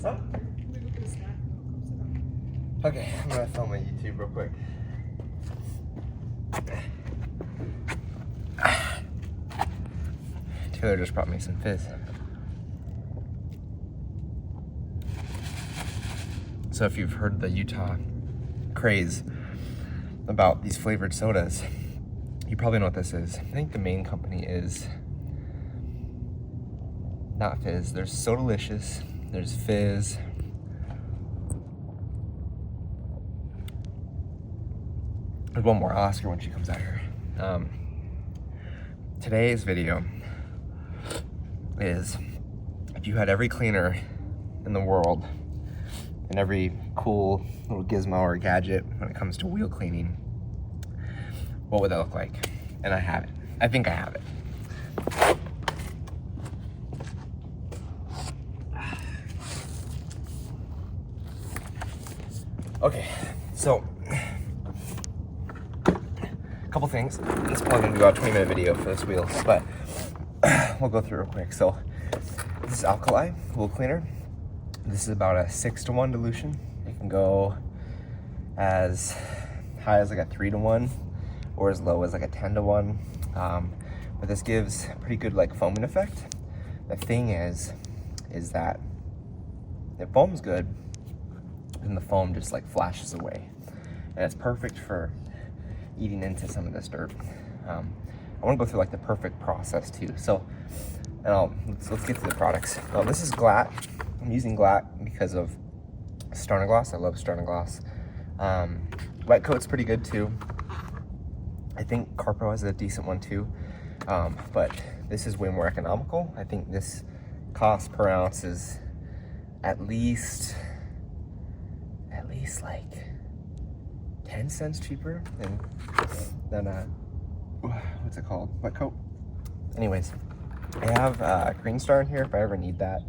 Huh? Okay, I'm gonna film my YouTube real quick. Taylor just brought me some fizz. So if you've heard the Utah craze about these flavored sodas, you probably know what this is. I think the main company is not Fizz. There's Sodalicious, there's Fizz. There's one more. I'll ask her when she comes out here. Today's video is if you had every cleaner in the world and every cool little gizmo or gadget when it comes to wheel cleaning, what would that look like? And I have it. I think I have it. Okay, so a couple things. It's probably gonna be about a 20-minute video for this wheel, but we'll go through it real quick. So this is Alkali wheel cleaner. This is about a 6-to-1 dilution. It can go as high as like a 3-to-1 or as low as like a 10-to-1. But this gives a pretty good like foaming effect. The thing is that it foams good and the foam just like flashes away. And it's perfect for eating into some of this dirt. I want to go through like the perfect process too. So, let's get to the products. This is Glatt. I'm using Glatt because of Starnagloss. I love Starnagloss. Wet coat's pretty good too. I think Carpo has a decent one too, but this is way more economical. I think this cost per ounce is at least like 10 cents cheaper than what's it called? Wet coat. Anyways, I have Green Star in here if I ever need that.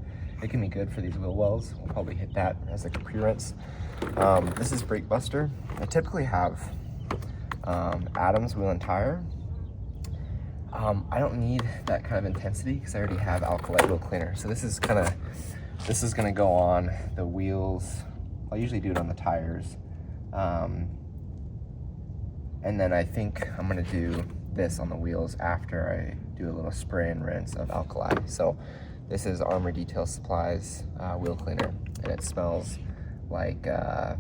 It can be good for these wheel wells. We'll probably hit that as like a pre-rinse. This is Brake Buster. I typically have Adams Wheel and Tire. I don't need that kind of intensity because I already have Alkali wheel cleaner. So this is gonna go on the wheels. I'll usually do it on the tires. And then I think I'm gonna do this on the wheels after I do a little spray and rinse of Alkali. So this is Armor Detail Supplies wheel cleaner, and it smells like, let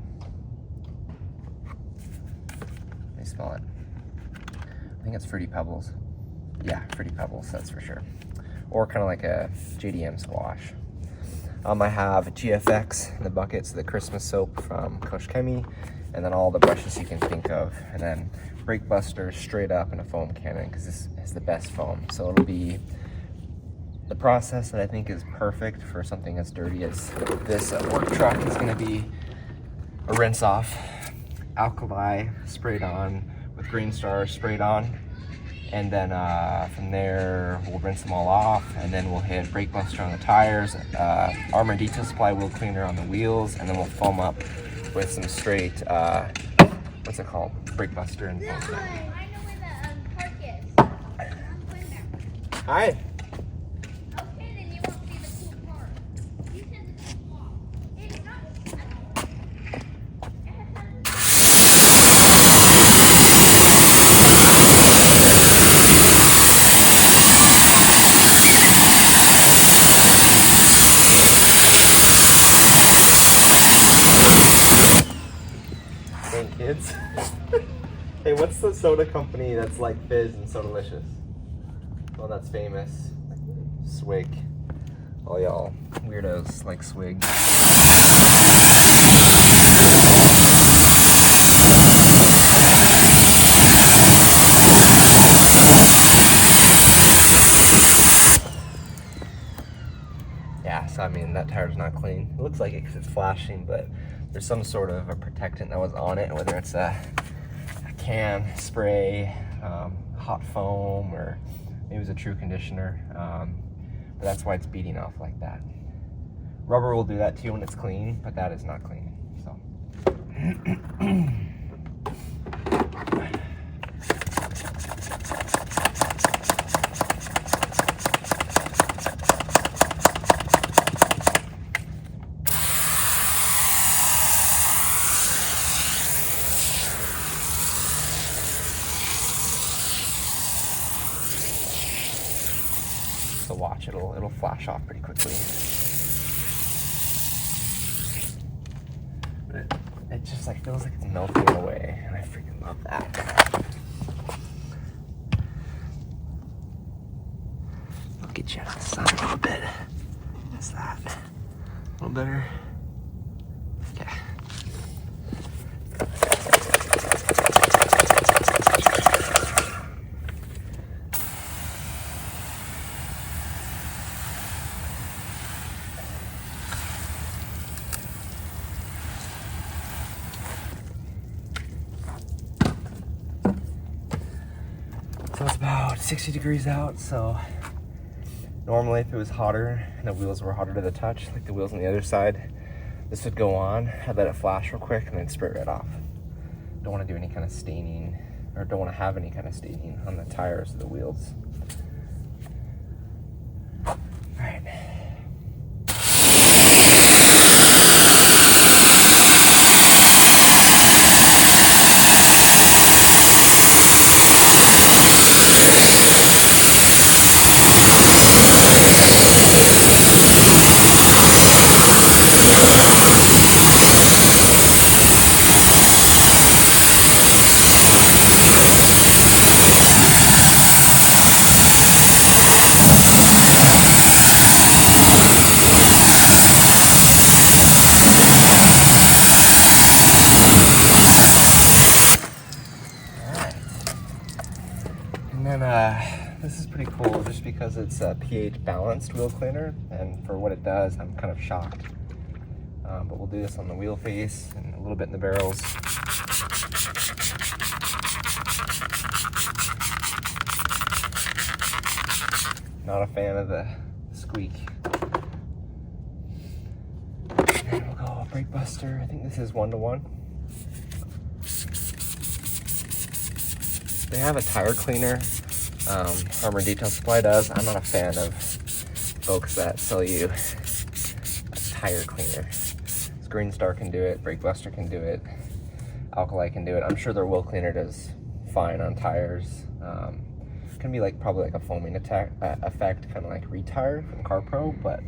me smell it. I think it's Fruity Pebbles. Yeah, Fruity Pebbles, that's for sure. Or kind of like a JDM squash. I have GFX in the buckets, the Christmas soap from Coach Chemi, and then all the brushes you can think of. And then Brake Buster straight up in a foam cannon because this is the best foam. So it'll be the process that I think is perfect for something as dirty as this work truck is gonna be a rinse off, Alkali sprayed on with Green Star sprayed on. And then from there, we'll rinse them all off, and then we'll hit Brake Buster on the tires, Armor Detail Supply wheel cleaner on the wheels, and then we'll foam up with some straight, what's it called? Brake Buster and foam. I know where the park is. I'm going there. Hi. Okay, then you won't see the cool part. You said the cool part. It's not. Hey kids. Hey, what's the soda company that's like Fizz and Sodalicious? Well, that's famous. Swig. All y'all weirdos like Swig. Yeah, so I mean, that tire's not clean. It looks like it because it's flashing, but there's some sort of a protectant that was on it, whether it's a can, spray, hot foam, or maybe it was a true conditioner. But that's why it's beating off like that. Rubber will do that too when it's clean, but that is not clean. So. watch, it'll flash off pretty quickly. But it just like feels like it's melting away, and I freaking love that. I'll get you out of the sun a little bit. That's that. A little better. Okay. So it's about 60 degrees out, so normally if it was hotter and the wheels were harder to the touch, like the wheels on the other side, this would go on. I'd let it flash real quick and then spray it right off. Don't want to do any kind of staining, or don't want to have any kind of staining on the tires or the wheels. All right. And then this is pretty cool just because it's a pH balanced wheel cleaner, and for what it does, I'm kind of shocked. But we'll do this on the wheel face and a little bit in the barrels. Not a fan of the squeak. And we'll go brake buster. I think this is 1-to-1. They have a tire cleaner. Armor Detail Supply does. I'm not a fan of folks that sell you a tire cleaner. Green Star can do it, Brake Buster can do it, Alkali can do it. I'm sure their wheel cleaner does fine on tires. Can be like probably like a foaming effect, kind of like Retire from CarPro, but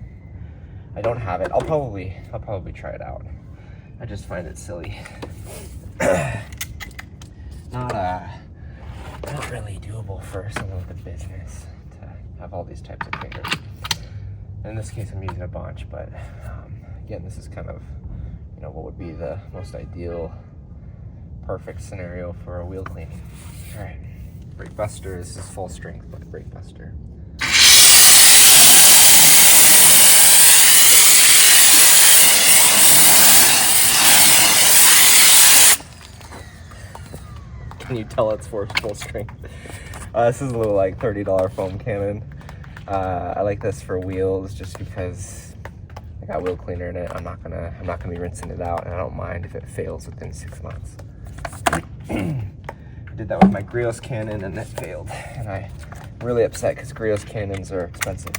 I don't have it. I'll probably try it out. I just find it silly. Not really doable for someone with a business to have all these types of cleaners. In this case, I'm using a bunch, but again, this is kind of, you know, what would be the most ideal, perfect scenario for a wheel cleaning. All right, Brake Buster. This is full strength Brake Buster. Can you tell it's for full strength? This is a little like $30 foam cannon. I like this for wheels just because I got wheel cleaner in it. I'm not gonna be rinsing it out, and I don't mind if it fails within 6 months. I did that with my Griot's cannon and it failed, and I'm really upset because Griot's cannons are expensive.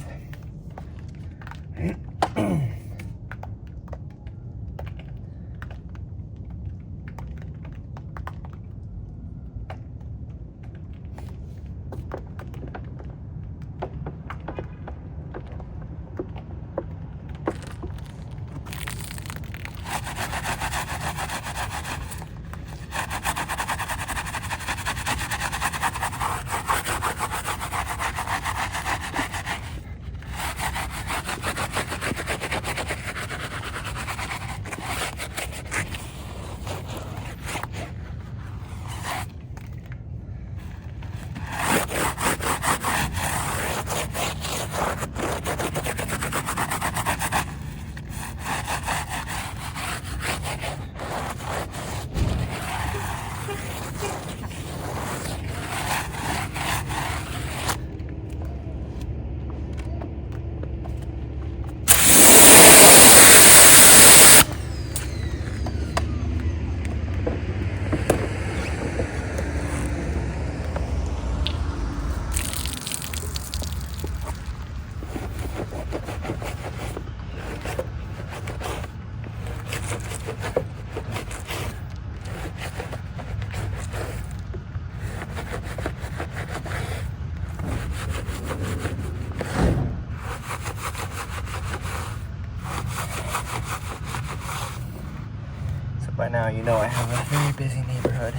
By now you know I have a very busy neighborhood.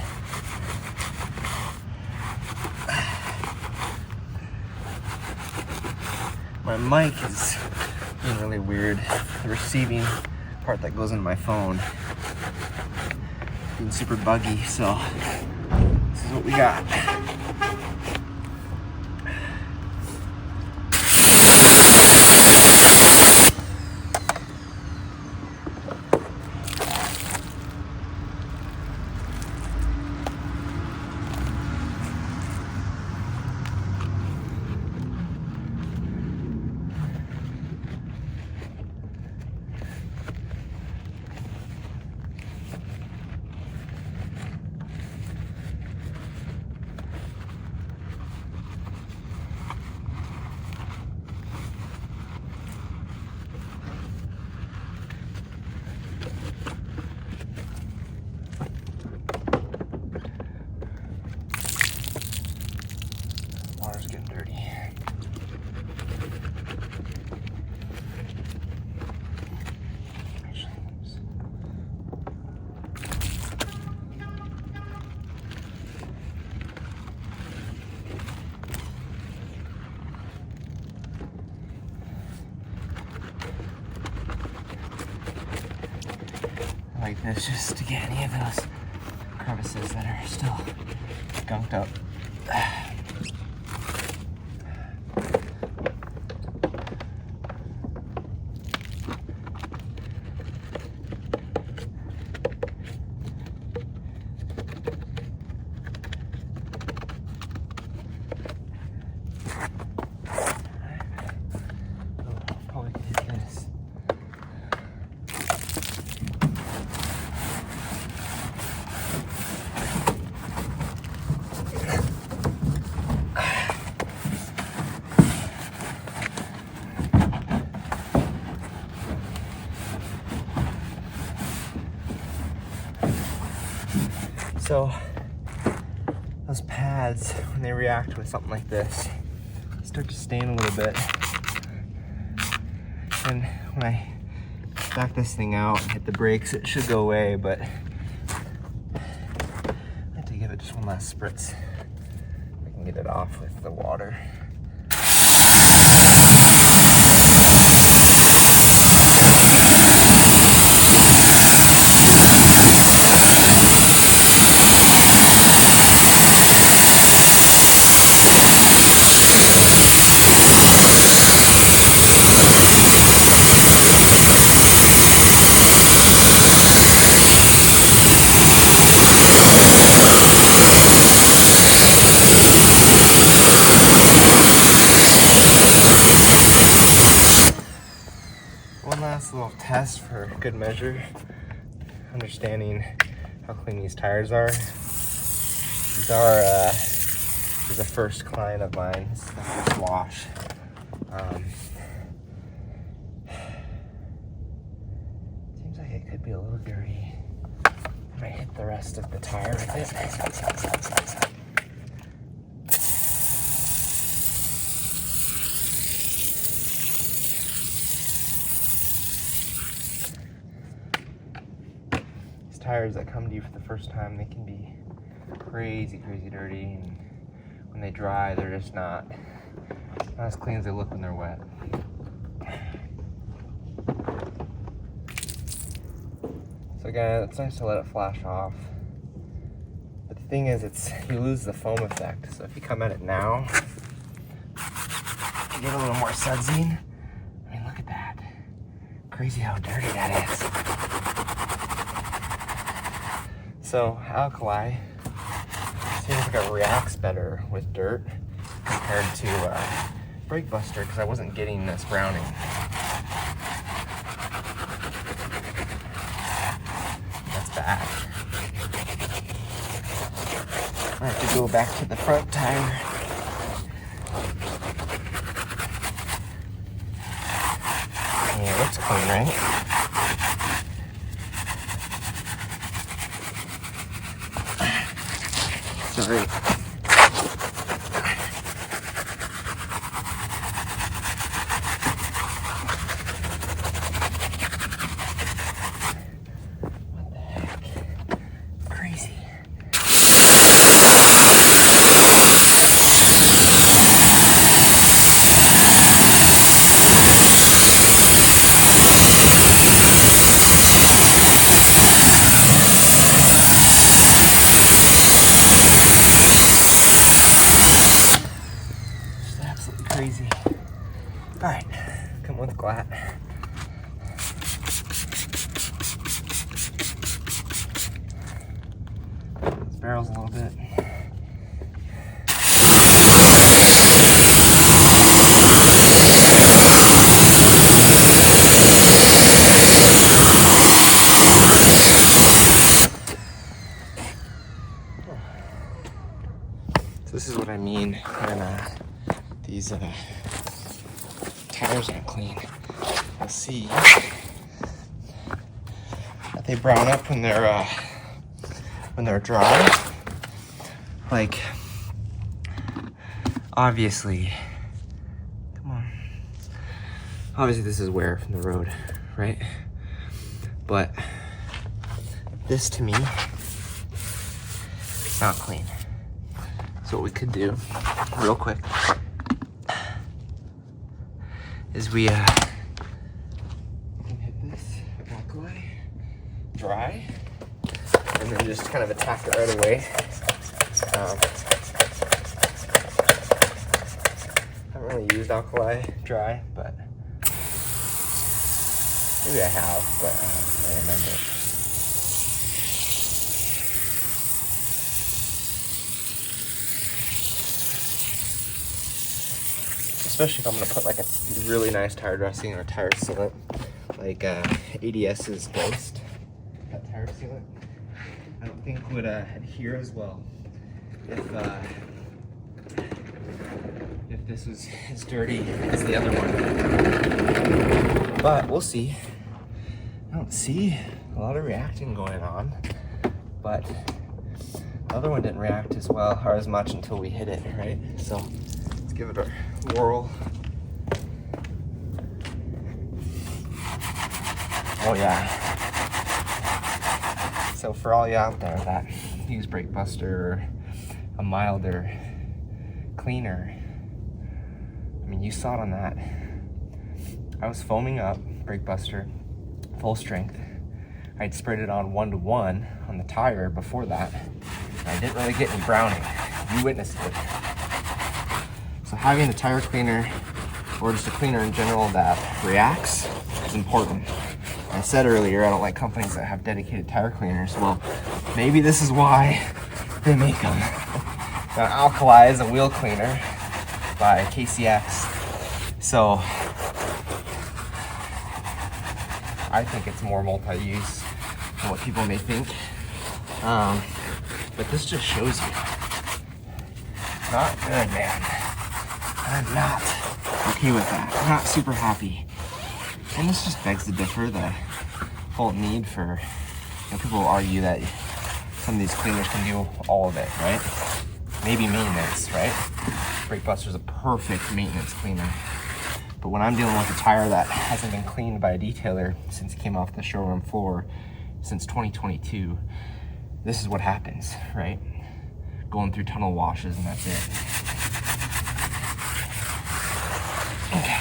My mic is being really weird. The receiving part that goes into my phone being super buggy, so this is what we got. Water's getting dirty. Like this just to get any of those crevices that are still gunked up. Probably could hit this. So those pads, when they react with something like this, start to stain a little bit. And when I back this thing out and hit the brakes, it should go away, but I have to give it just one last spritz. I can get it off with the water. One last little test for good measure, understanding how clean these tires are. These are this is the first client of mine. This is the first wash. Seems like it could be a little dirty. I might hit the rest of the tire with it. Tires that come to you for the first time, they can be crazy dirty, and when they dry, they're just not as clean as they look when they're wet. So again, it's nice to let it flash off, but the thing is, you lose the foam effect. So if you come at it now, you get a little more sudsing. I mean, look at that. Crazy how dirty that is. So alkali seems like it reacts better with dirt compared to brake buster, because I wasn't getting this browning. That's bad. I have to go back to the front tire. Yeah, it looks clean, right? Sorry. What the heck? with Glatt. This barrel's a little bit. So this is what I mean when these tires aren't clean. You'll see that they brown up when they're dry. Like, obviously, come on. Obviously this is wear from the road, right? But this to me, it's not clean. So what we could do, real quick, is we can hit this, walk away, dry, and then just kind of attack it right away. Haven't really used alkali dry, but maybe I have, but I don't remember. Especially if I'm gonna put like a really nice tire dressing or tire sealant, like ADS's Ghost. That tire sealant, I don't think would adhere as well if this was as dirty as the other one. But we'll see. I don't see a lot of reacting going on, but the other one didn't react as well or as much until we hit it, right? So let's give it a whirl. Oh yeah. So for all you out there that use Brake Buster or a milder cleaner, I mean, you saw it on that. I was foaming up Brake Buster, full strength. I'd sprayed it on 1-to-1 on the tire before that. I didn't really get any browning. You witnessed it. So having a tire cleaner, or just a cleaner in general that reacts, is important. I said earlier, I don't like companies that have dedicated tire cleaners. Well, maybe this is why they make them. Now, Alkali is a wheel cleaner by KCX. So I think it's more multi-use than what people may think. But this just shows you. Not good, man. I'm not okay with that. I'm not super happy. And this just begs to differ the whole need for, people will argue that some of these cleaners can do all of it, right? Maybe maintenance, right? Brake Buster's a perfect maintenance cleaner. But when I'm dealing with a tire that hasn't been cleaned by a detailer since it came off the showroom floor since 2022, this is what happens, right? Going through tunnel washes and that's it. Okay.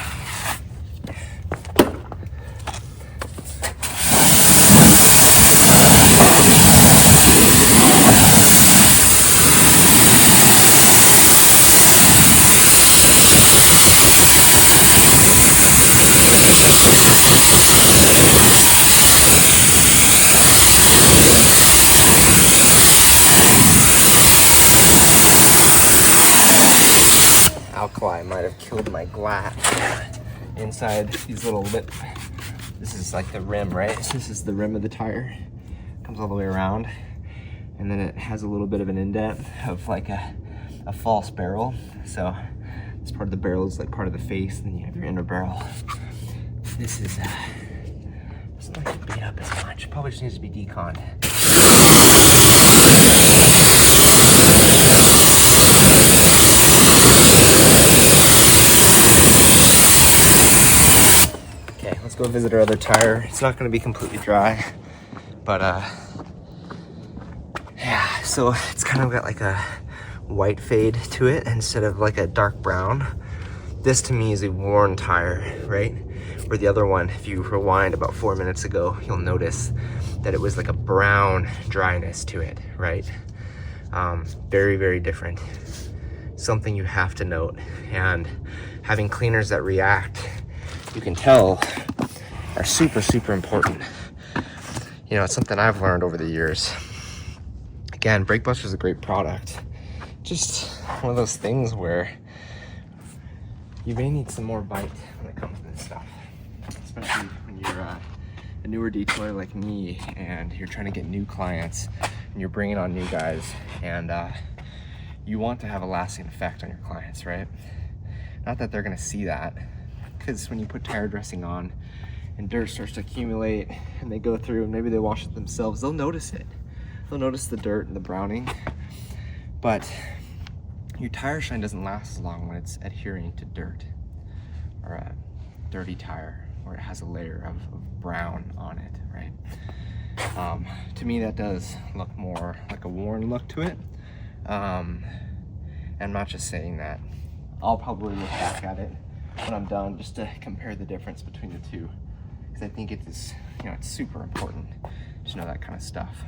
Alkali might have killed my Glatt inside these little lip. This is like the rim, right? So this is the rim of the tire. Comes all the way around. And then it has a little bit of an indent of like a false barrel. So this part of the barrel is like part of the face, and then you have your inner barrel. This is, doesn't like to beat up as much. Probably just needs to be deconned. Okay, let's go visit our other tire. It's not gonna be completely dry, but yeah, so it's kind of got like a white fade to it instead of like a dark brown. This to me is a worn tire, right? Where the other one, if you rewind about 4 minutes ago, you'll notice that it was like a brown dryness to it, right? Very, very different. Something you have to note. And having cleaners that react you can tell are super, super important. You know, it's something I've learned over the years. Again, Brake Buster is a great product. Just one of those things where you may need some more bite when it comes to this stuff. Especially when you're a newer detailer like me and you're trying to get new clients and you're bringing on new guys, and you want to have a lasting effect on your clients, right? Not that they're gonna see that, because when you put tire dressing on and dirt starts to accumulate and they go through and maybe they wash it themselves, they'll notice it. They'll notice the dirt and the browning, but your tire shine doesn't last as long when it's adhering to dirt or a dirty tire, or it has a layer of brown on it, right? To me, that does look more like a worn look to it. I'm not just saying that. I'll probably look back at it when I'm done just to compare the difference between the two, because I think it is, you know, it's super important to know that kind of stuff.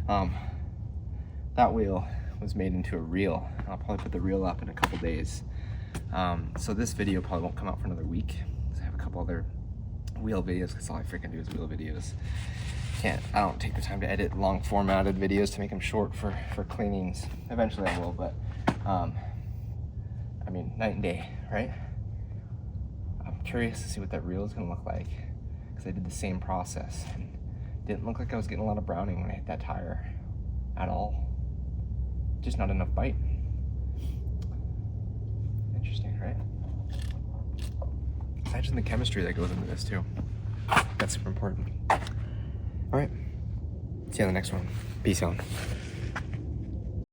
That wheel was made into a reel. I'll probably put the reel up in a couple days. So this video probably won't come out for another week, because I have a couple other wheel videos, because all I freaking do is wheel videos. I don't take the time to edit long formatted videos to make them short for cleanings. Eventually I will, but I mean, night and day, right? I'm curious to see what that reel is gonna look like, because I did the same process and didn't look like I was getting a lot of browning when I hit that tire at all. Just not enough bite. Interesting, right? Imagine the chemistry that goes into this too. That's super important. All right, see you on the next one. Peace out.